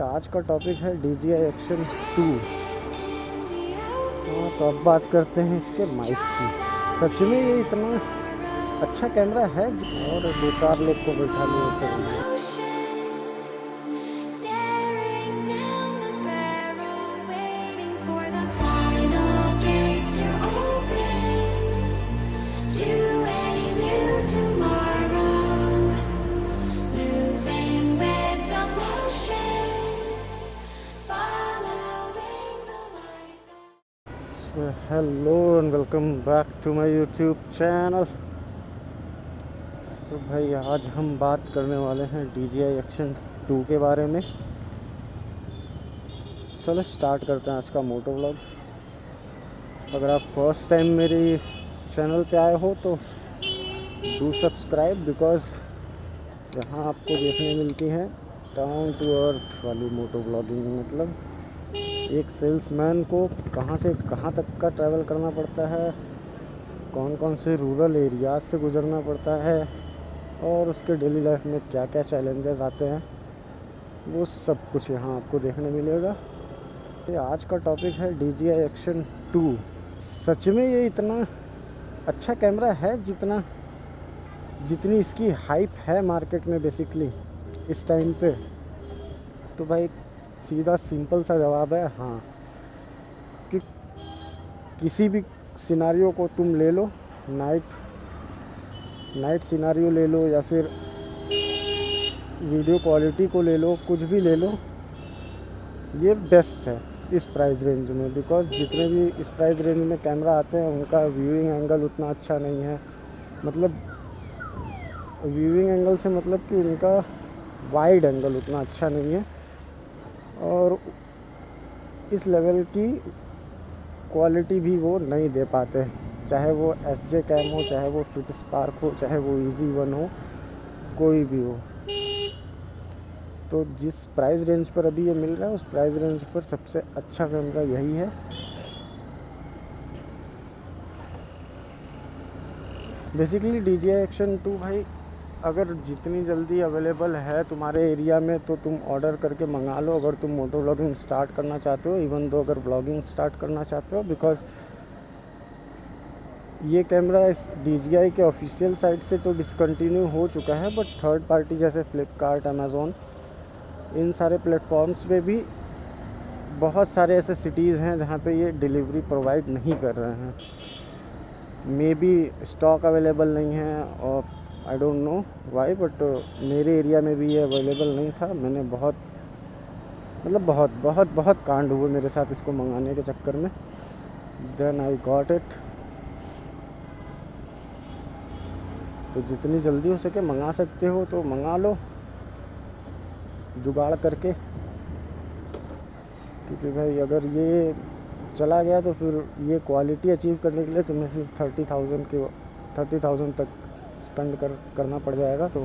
आज का टॉपिक है DJI एक्शन 2। हाँ, तो अब बात करते हैं इसके माइक की। सच में ये इतना अच्छा कैमरा है और दो चार लोग को बैठा लिए तो hello and welcome back to my YouTube channel. तो भाई आज हम बात करने वाले हैं DJI एक्शन 2 के बारे में। चलो स्टार्ट करते हैं आज का मोटो व्लॉग। अगर आप फर्स्ट टाइम मेरे चैनल पे आए हो तो डू सब्सक्राइब, बिकॉज़ यहाँ आपको देखने मिलती है डाउन टू अर्थ वाली मोटो व्लॉगिंग। मतलब एक सेल्समैन को कहाँ से कहाँ तक का ट्रैवल करना पड़ता है, कौन कौन से रूरल एरियाज से गुजरना पड़ता है और उसके डेली लाइफ में क्या क्या चैलेंजेस आते हैं, वो सब कुछ यहाँ आपको देखने मिलेगा। ये आज का टॉपिक है DJI एक्शन 2। सच में ये इतना अच्छा कैमरा है जितनी इसकी हाइप है मार्केट में बेसिकली इस टाइम पे। तो भाई सीधा सिंपल सा जवाब है हाँ। कि किसी भी सिनारियो को तुम ले लो, नाइट सिनारियो ले लो या फिर वीडियो क्वालिटी को ले लो, कुछ भी ले लो, ये बेस्ट है इस प्राइस रेंज में। बिकॉज़ जितने भी इस प्राइस रेंज में कैमरा आते हैं उनका व्यूइंग एंगल उतना अच्छा नहीं है। मतलब व्यूइंग एंगल से मतलब कि उनका वाइड एंगल उतना अच्छा नहीं है और इस लेवल की क्वालिटी भी वो नहीं दे पाते, चाहे वो SJ कैम हो, चाहे वो फिट स्पार्क हो, चाहे वो EZ1 हो, कोई भी हो। तो जिस प्राइस रेंज पर अभी ये मिल रहा है उस प्राइस रेंज पर सबसे अच्छा कैमरा यही है। बेसिकली DJI एक्शन 2 भाई अगर जितनी जल्दी अवेलेबल है तुम्हारे एरिया में तो तुम ऑर्डर करके मंगा लो, अगर तुम मोटो व्लॉगिंग स्टार्ट करना चाहते हो, इवन दो अगर व्लॉगिंग स्टार्ट करना चाहते हो। बिकॉज़ ये कैमरा इस DJI के ऑफिशियल साइट से तो डिसकंटिन्यू हो चुका है, बट थर्ड पार्टी जैसे फ्लिपकार्ट, अमेज़ॉन, इन सारे प्लेटफॉर्म्स पे भी बहुत सारे ऐसे सिटीज़ हैं जहाँ पे ये डिलीवरी प्रोवाइड नहीं कर रहे हैं। मे बी स्टॉक अवेलेबल नहीं है और I don't know why, but मेरे एरिया में भी ये अवेलेबल नहीं था। मैंने बहुत कांड हुए मेरे साथ इसको मंगाने के चक्कर में। Then I got it. तो जितनी जल्दी हो सके मंगा सकते हो तो मंगा लो जुगाड़ करके, क्योंकि भाई अगर ये चला गया तो फिर ये क्वालिटी अचीव करने के लिए तुम्हें फिर 30,000 तक स्पेंड करना पड़ जाएगा। तो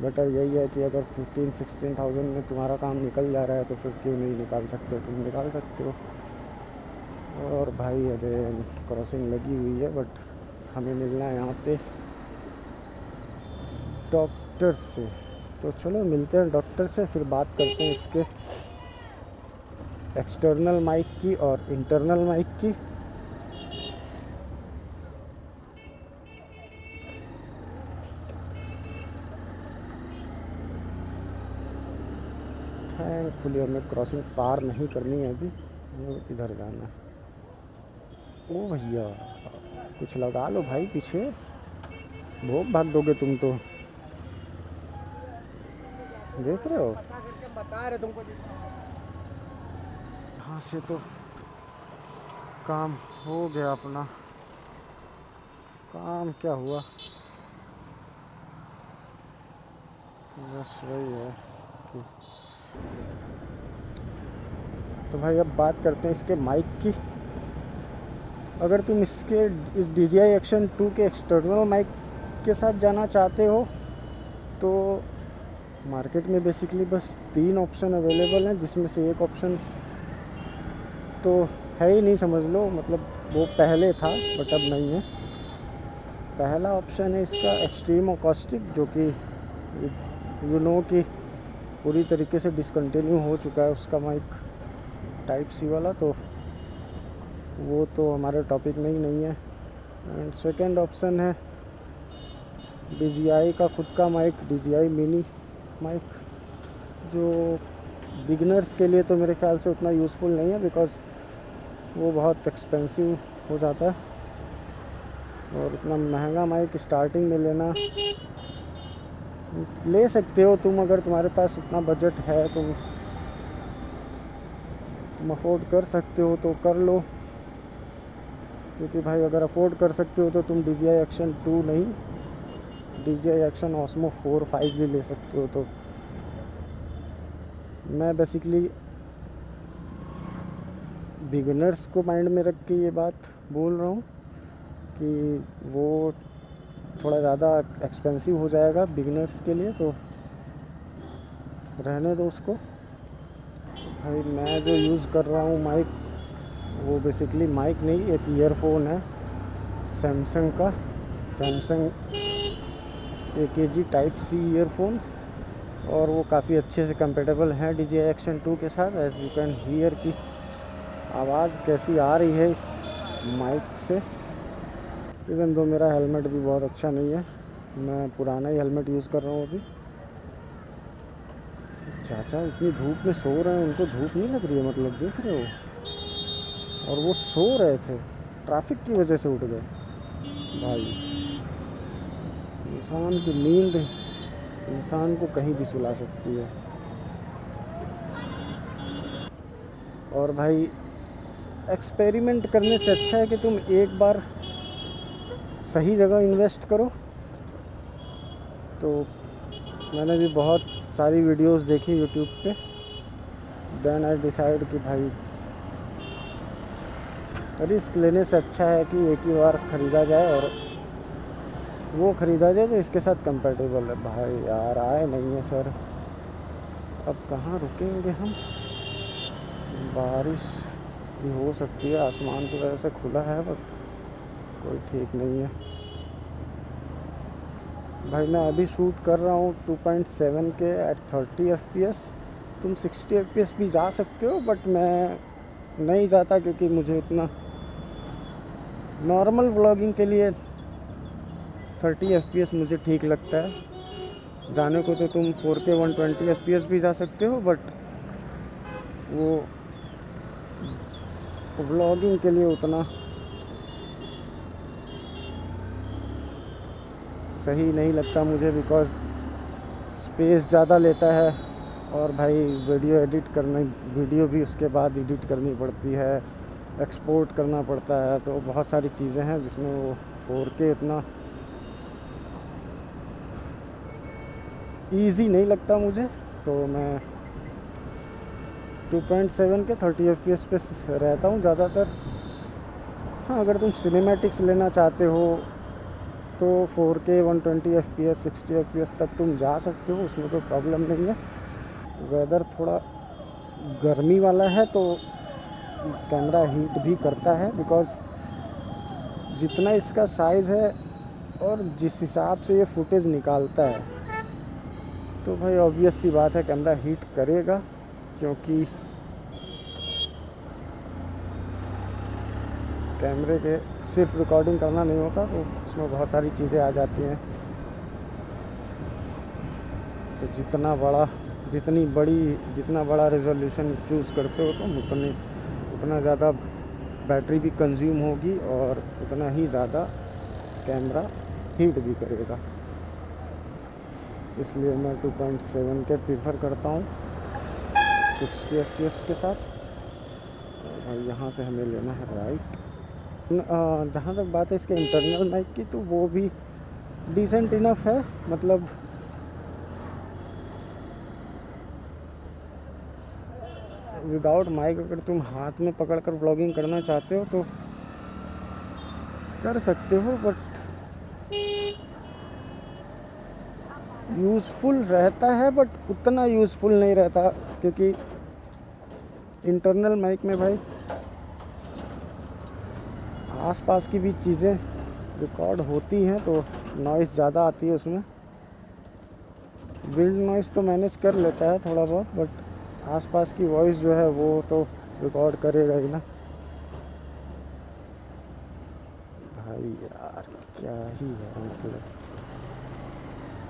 बेटर यही है कि अगर 15-16,000 में तुम्हारा काम निकल जा रहा है तो फिर क्यों नहीं निकाल सकते हो, तुम निकाल सकते हो। और भाई अगेन क्रॉसिंग लगी हुई है, बट हमें मिलना है यहाँ पे डॉक्टर से। तो चलो मिलते हैं डॉक्टर से, फिर बात करते हैं इसके एक्सटर्नल माइक की और इंटरनल माइक की। थैंकफुली हमें क्रॉसिंग पार नहीं करनी है, अभी हमें इधर जाना है। ओ भैया कुछ लगा लो भाई, पीछे बहुत भाग दोगे तुम तो, देख रहे हो। बता रहे तुमको यहाँ से तो काम हो गया अपना। काम क्या हुआ, बस वही है कि तो भाई अब बात करते हैं इसके माइक की। अगर तुम इस DJI एक्शन 2 के एक्सटर्नल माइक के साथ जाना चाहते हो तो मार्केट में बेसिकली बस 3 ऑप्शन अवेलेबल हैं, जिसमें से एक ऑप्शन तो है ही नहीं समझ लो। मतलब वो पहले था बट अब नहीं है। पहला ऑप्शन है इसका एक्सट्रीम अकॉस्टिक, जो कि यू नो कि पूरी तरीके से डिसकंटिन्यू हो चुका है उसका माइक टाइप सी वाला, तो वो तो हमारे टॉपिक में ही नहीं है। एंड सेकंड ऑप्शन है DJI का खुद का माइक, DJI मिनी माइक, जो बिगनर्स के लिए तो मेरे ख्याल से उतना यूज़फुल नहीं है, बिकॉज़ वो बहुत एक्सपेंसिव हो जाता है और उतना महंगा माइक स्टार्टिंग में लेना। ले सकते हो तुम, अगर तुम्हारे पास उतना बजट है, तुम अफोर्ड कर सकते हो तो कर लो, क्योंकि भाई अगर अफोर्ड कर सकते हो तो तुम DJI Action 2 नहीं, DJI Action Osmo 4, 5 भी ले सकते हो। तो मैं बेसिकली बिगिनर्स को माइंड में रख के ये बात बोल रहा हूँ कि वो थोड़ा ज़्यादा एक्सपेंसिव हो जाएगा बिगिनर्स के लिए, तो रहने दो उसको। भाई मैं जो यूज़ कर रहा हूँ माइक, वो बेसिकली माइक नहीं, एक ईयरफोन है सैमसंग का, Samsung AKG type C earphones, और वो काफ़ी अच्छे से कंपेटेबल हैं DJI Action 2 के साथ। एज यू कैन हियर की आवाज़ कैसी आ रही है इस माइक से। इवन दो मेरा हेलमेट भी बहुत अच्छा नहीं है, मैं पुराना ही हेलमेट यूज़ कर रहा हूँ अभी। चाचा इतनी धूप में सो रहे हैं, उनको धूप नहीं लग रही है, मतलब देख रहे हो, और वो सो रहे थे, ट्रैफिक की वजह से उठ गए। भाई इंसान की नींद इंसान को कहीं भी सुला सकती है। और भाई एक्सपेरिमेंट करने से अच्छा है कि तुम एक बार सही जगह इन्वेस्ट करो। तो मैंने भी बहुत सारी वीडियोस देखी यूट्यूब पे, देन आई डिसाइड कि भाई रिस्क लेने से अच्छा है कि एक ही बार ख़रीदा जाए और वो ख़रीदा जाए जो इसके साथ कंपेटेबल है। भाई यार आए नहीं है सर, अब कहाँ रुकेंगे हम, बारिश भी हो सकती है, आसमान की वजह से खुला है बट कोई ठीक नहीं है। भाई मैं अभी शूट कर रहा हूँ 2.7 के एट 30 FPS, तुम 60 FPS भी जा सकते हो, बट मैं नहीं जाता क्योंकि मुझे इतना नॉर्मल व्लॉगिंग के लिए 30 FPS मुझे ठीक लगता है। जाने को तो तुम 4K 120 FPS भी जा सकते हो, बट वो व्लॉगिंग के लिए उतना सही नहीं लगता मुझे, बिकॉज़ स्पेस ज़्यादा लेता है और भाई वीडियो भी उसके बाद एडिट करनी पड़ती है, एक्सपोर्ट करना पड़ता है, तो बहुत सारी चीज़ें हैं जिसमें वो 4K इतना ईज़ी नहीं लगता मुझे। तो मैं 2.7 के 30 FPS पे रहता हूँ ज़्यादातर। हाँ, अगर तुम सिनेमैटिक्स लेना चाहते हो तो 4K 120 FPS 60 FPS तक तुम जा सकते हो, उसमें कोई प्रॉब्लम नहीं है। वेदर थोड़ा गर्मी वाला है तो कैमरा हीट भी करता है, बिकॉज़ जितना इसका साइज़ है और जिस हिसाब से ये फुटेज निकालता है, तो भाई ऑब्वियस सी बात है कैमरा हीट करेगा, क्योंकि कैमरे के सिर्फ रिकॉर्डिंग करना नहीं होता, तो उसमें बहुत सारी चीज़ें आ जाती हैं। तो जितना बड़ा रेजोल्यूशन चूज़ करते हो तुम, उतना ज़्यादा बैटरी भी कंज्यूम होगी और उतना ही ज़्यादा कैमरा हीट भी करेगा। इसलिए मैं 2.7 के प्रीफर करता हूँ 60 FPS के साथ। और भाई यहाँ से हमें लेना है राइट। जहाँ तक बात है इसके इंटरनल माइक की, तो वो भी डिसेंट इनफ है, मतलब विदाउट माइक अगर तुम हाथ में पकड़कर व्लॉगिंग करना चाहते हो तो कर सकते हो, बट यूज़फुल रहता है, बट उतना यूज़फुल नहीं रहता, क्योंकि इंटरनल माइक में भाई आसपास की भी चीज़ें रिकॉर्ड होती हैं, तो नॉइज़ ज़्यादा आती है उसमें। विंड नॉइज़ तो मैनेज कर लेता है थोड़ा बहुत, बट आसपास की वॉइस जो है वो तो रिकॉर्ड करेगा ही ना। भाई यार क्या ही है मतलब।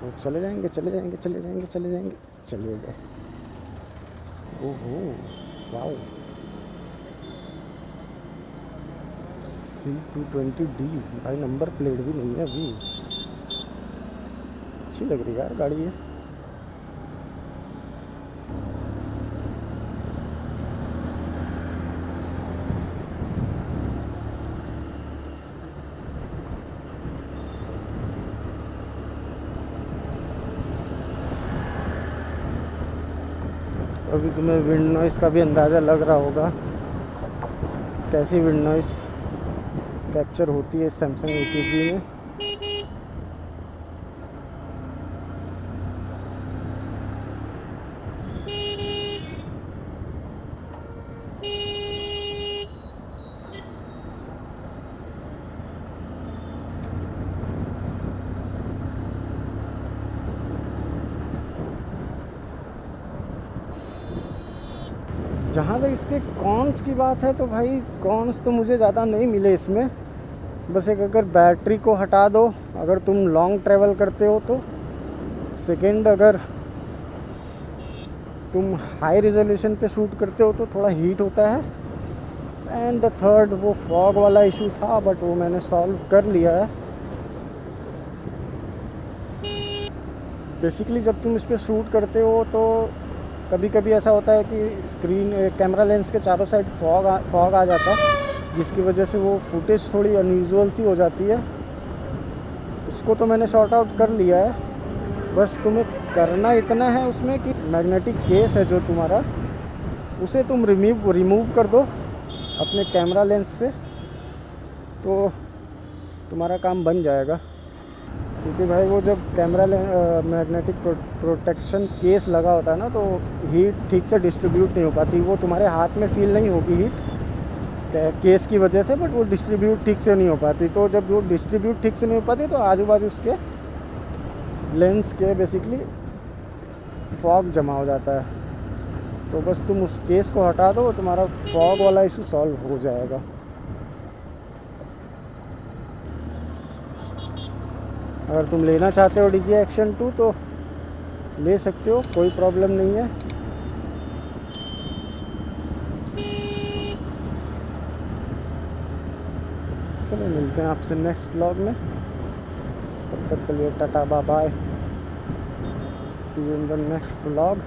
वो चले जाएंगे चले जाएंगे चले जाएंगे चले जाएंगे, चले गए। ओहो वाओ, C220D भाई, नंबर प्लेट भी नहीं है अभी। अच्छी लग रही है यार गाड़ी है। अभी तुम्हें विंड नॉइज़ का भी अंदाज़ा लग रहा होगा कैसी विंड नॉइज़ कैप्चर होती है सैमसंग ATG में। जहाँ तक इसके कॉन्स की बात है तो भाई कॉन्स तो मुझे ज़्यादा नहीं मिले इसमें। बस एक, अगर बैटरी को हटा दो अगर तुम लॉन्ग ट्रैवल करते हो तो। सेकंड, अगर तुम हाई रिजोल्यूशन पे शूट करते हो तो थोड़ा हीट होता है। एंड द थर्ड, वो फॉग वाला इशू था बट वो मैंने सॉल्व कर लिया है। बेसिकली जब तुम इस पर शूट करते हो तो कभी कभी ऐसा होता है कि स्क्रीन कैमरा लेंस के चारों साइड फॉग आ जाता है, जिसकी वजह से वो फुटेज थोड़ी अनयूजुअल सी हो जाती है। उसको तो मैंने सॉर्ट आउट कर लिया है। बस तुम्हें करना इतना है उसमें कि मैग्नेटिक केस है जो तुम्हारा, उसे तुम रिमूव कर दो अपने कैमरा लेंस से, तो तुम्हारा काम बन जाएगा। क्योंकि भाई वो जब कैमरा मैग्नेटिक प्रोटेक्शन केस लगा होता है ना, तो हीट ठीक से डिस्ट्रीब्यूट नहीं हो पाती। वो तुम्हारे हाथ में फील नहीं होगी हीट केस की वजह से, बट वो डिस्ट्रीब्यूट ठीक से नहीं हो पाती। तो जब वो डिस्ट्रीब्यूट ठीक से नहीं हो पाती तो आजू बाजू उसके लेंस के बेसिकली फॉग जमा हो जाता है। तो बस तुम उस केस को हटा दो, तुम्हारा फॉग वाला इशू सॉल्व हो जाएगा। अगर तुम लेना चाहते हो DJI Action 2 तो ले सकते हो, कोई प्रॉब्लम नहीं है। चलो मिलते हैं आपसे नेक्स्ट व्लॉग में, तब तक के लिए tata bye bye, see you in the next vlog.